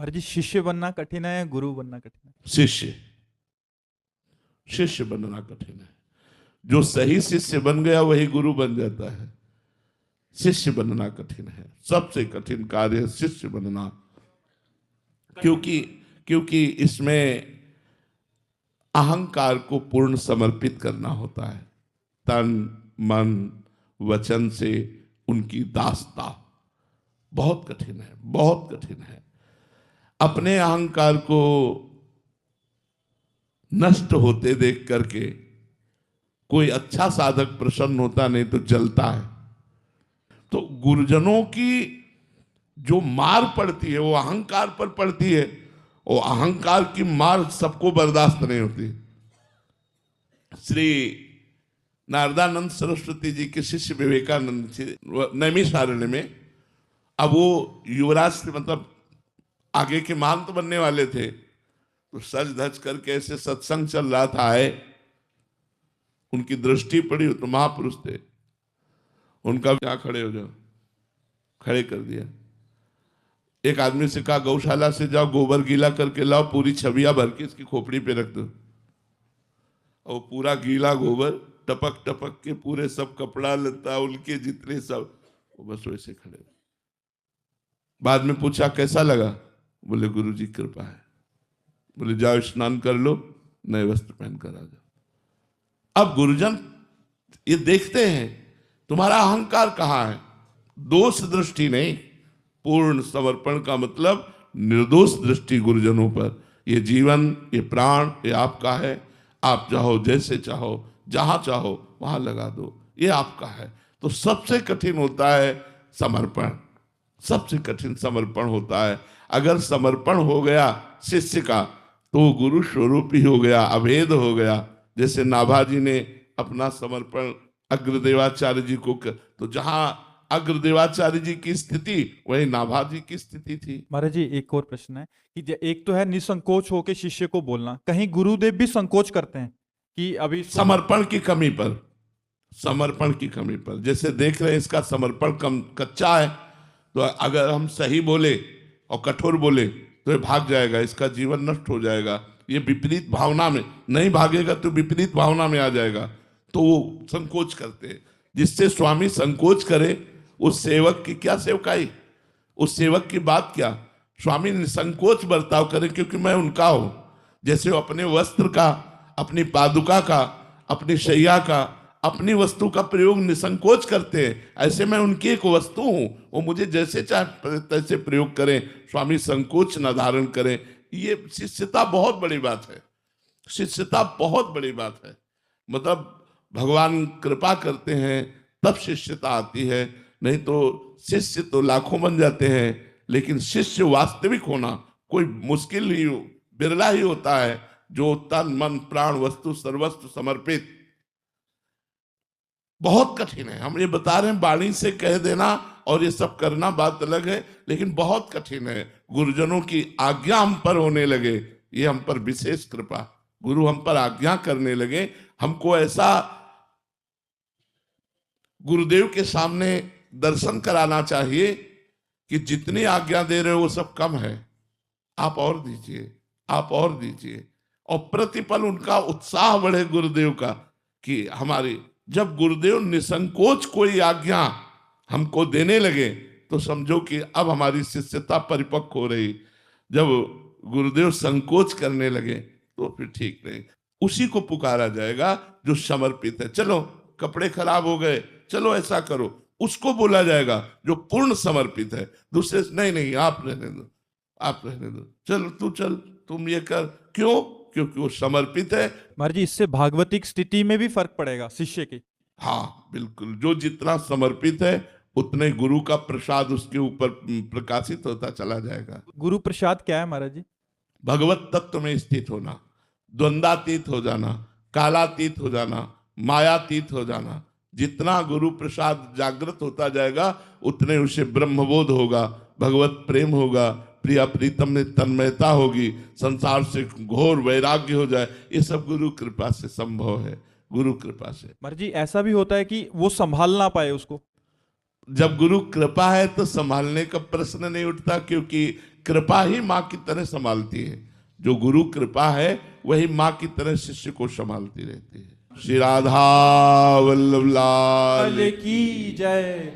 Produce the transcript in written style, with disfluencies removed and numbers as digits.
महाराज जी, शिष्य बनना कठिन है, गुरु बनना कठिन है? शिष्य शिष्य बनना कठिन है। जो सही शिष्य बन गया वही गुरु बन जाता है। शिष्य बनना कठिन है, सबसे कठिन कार्य है शिष्य बनना। क्योंकि क्योंकि इसमें अहंकार को पूर्ण समर्पित करना होता है, तन मन वचन से उनकी दासता। बहुत कठिन है, बहुत कठिन है। अपने अहंकार को नष्ट होते देख करके कोई अच्छा साधक प्रसन्न होता नहीं तो जलता है। तो गुरुजनों की जो मार पड़ती है वो अहंकार पर पड़ती है, और अहंकार की मार सबको बर्दाश्त नहीं होती। श्री नारदानंद सरस्वती जी के शिष्य विवेकानंद जी नैमिषारण्य में, अब वो युवराज से मतलब आगे के महंत बनने वाले थे, तो सज धज करके ऐसे सत्संग चल रहा था, आए, उनकी दृष्टि पड़ी तो महापुरुष थे, उनका क्या खड़े हो जाओ, खड़े कर दिया। एक आदमी से कहा गौशाला से जाओ, गोबर गीला करके लाओ, पूरी छविया भर के इसकी खोपड़ी पे रख दो। और पूरा गीला गोबर टपक टपक के पूरे सब कपड़ा लता उनके जितने सब, वो बस वैसे खड़े। बाद में पूछा कैसा लगा, बोले गुरु जी कृपा है। बोले जाओ स्नान कर लो, नए वस्त्र पहन कर आ जाओ। अब गुरुजन ये देखते हैं तुम्हारा अहंकार कहाँ है। दोष दृष्टि नहीं, पूर्ण समर्पण का मतलब निर्दोष दृष्टि गुरुजनों पर। ये जीवन, ये प्राण, ये आपका है, आप चाहो जैसे चाहो जहां चाहो वहां लगा दो, ये आपका है। तो सबसे कठिन होता है समर्पण, सबसे कठिन समर्पण होता है। अगर समर्पण हो गया शिष्य का तो गुरु स्वरूप ही हो गया, अभेद हो गया। जैसे नाभाजी ने अपना समर्पण अग्रदेवाचार्य जी को तो जहां अग्रदेवाचार्य जी की स्थिति वही नाभाजी की स्थिति थी। महाराज जी, एक और प्रश्न है कि एक तो है निसंकोच होकर शिष्य को बोलना, कहीं गुरुदेव भी संकोच करते हैं कि अभी समर्पण की कमी पर, समर्पण की कमी पर। जैसे देख रहे हैं इसका समर्पण कम कच्चा है, तो अगर हम सही बोले और कठोर बोले तो ये भाग जाएगा, इसका जीवन नष्ट हो जाएगा। ये विपरीत भावना में नहीं भागेगा तो विपरीत भावना में आ जाएगा, तो वो संकोच करते हैं। जिससे स्वामी संकोच करे उस सेवक की क्या सेवकाई, उस सेवक की बात क्या। स्वामी निसंकोच बर्ताव करें क्योंकि मैं उनका हूं। जैसे वो अपने वस्त्र का, अपनी पादुका का, अपनी शैया का, अपनी वस्तु का प्रयोग निसंकोच करते हैं, ऐसे मैं उनकी एक वस्तु हूं, वो मुझे जैसे चाहे तैसे प्रयोग करें। स्वामी संकोच न धारण करें। ये शिष्यता बहुत बड़ी बात है, शिष्यता बहुत बड़ी बात है। मतलब भगवान कृपा करते हैं तब शिष्यता आती है, नहीं तो शिष्य तो लाखों बन जाते हैं, लेकिन शिष्य वास्तविक होना कोई मुश्किल ही, बिरला ही होता है जो तन मन प्राण वस्तु सर्वस्व समर्पित। बहुत कठिन है, हम ये बता रहे हैं, वाणी से कह देना और ये सब करना बात अलग है, लेकिन बहुत कठिन है। गुरुजनों की आज्ञा हम पर होने लगे, ये हम पर विशेष कृपा। गुरु हम पर आज्ञा करने लगे, हमको ऐसा गुरुदेव के सामने दर्शन कराना चाहिए कि जितनी आज्ञा दे रहे हो वो सब कम है, आप और दीजिए, आप और दीजिए। और प्रतिपल उनका उत्साह बढ़े गुरुदेव का कि हमारी, जब गुरुदेव निसंकोच कोई आज्ञा हमको देने लगे तो समझो कि अब हमारी शिष्यता परिपक्व हो रही। जब गुरुदेव संकोच करने लगे तो फिर ठीक नहीं। उसी को पुकारा जाएगा जो समर्पित है। चलो कपड़े खराब हो गए, चलो ऐसा करो, उसको बोला जाएगा जो पूर्ण समर्पित है। दूसरे नहीं नहीं आप रहने दो, आप रहने दो, चल तू चल, तुम ये कर। क्यों? क्योंकि वो समर्पित है। महाराज जी, इससे भागवतिक स्थिति में भी फर्क पड़ेगा शिष्य की। हाँ बिल्कुल, जो जितना समर्पित है उतने गुरु का प्रसाद उसके ऊपर प्रकाशित होता चला जाएगा। गुरु प्रसाद क्या है महाराज जी? भगवत तत्व में स्थित होना, द्वंद्वातीत हो जाना, कालातीत हो जाना, मायातीत हो जाना। जितना गुरु प्रसाद जागृत होता जाएगा उतने उसे ब्रह्मबोध होगा, भगवत प्रेम होगा, प्रिया प्रीतम में तन्मयता होगी, संसार से घोर वैराग्य हो जाए। ये सब गुरु कृपा से संभव है, गुरु कृपा से। महाराज जी, ऐसा भी होता है कि वो संभाल ना पाए उसको? जब गुरु कृपा है तो संभालने का प्रश्न नहीं उठता, क्योंकि कृपा ही माँ की तरह संभालती है। जो गुरु कृपा है वही माँ की तरह शिष्य को संभालती रहती है। श्री राधा वल्लभ लाल की जय।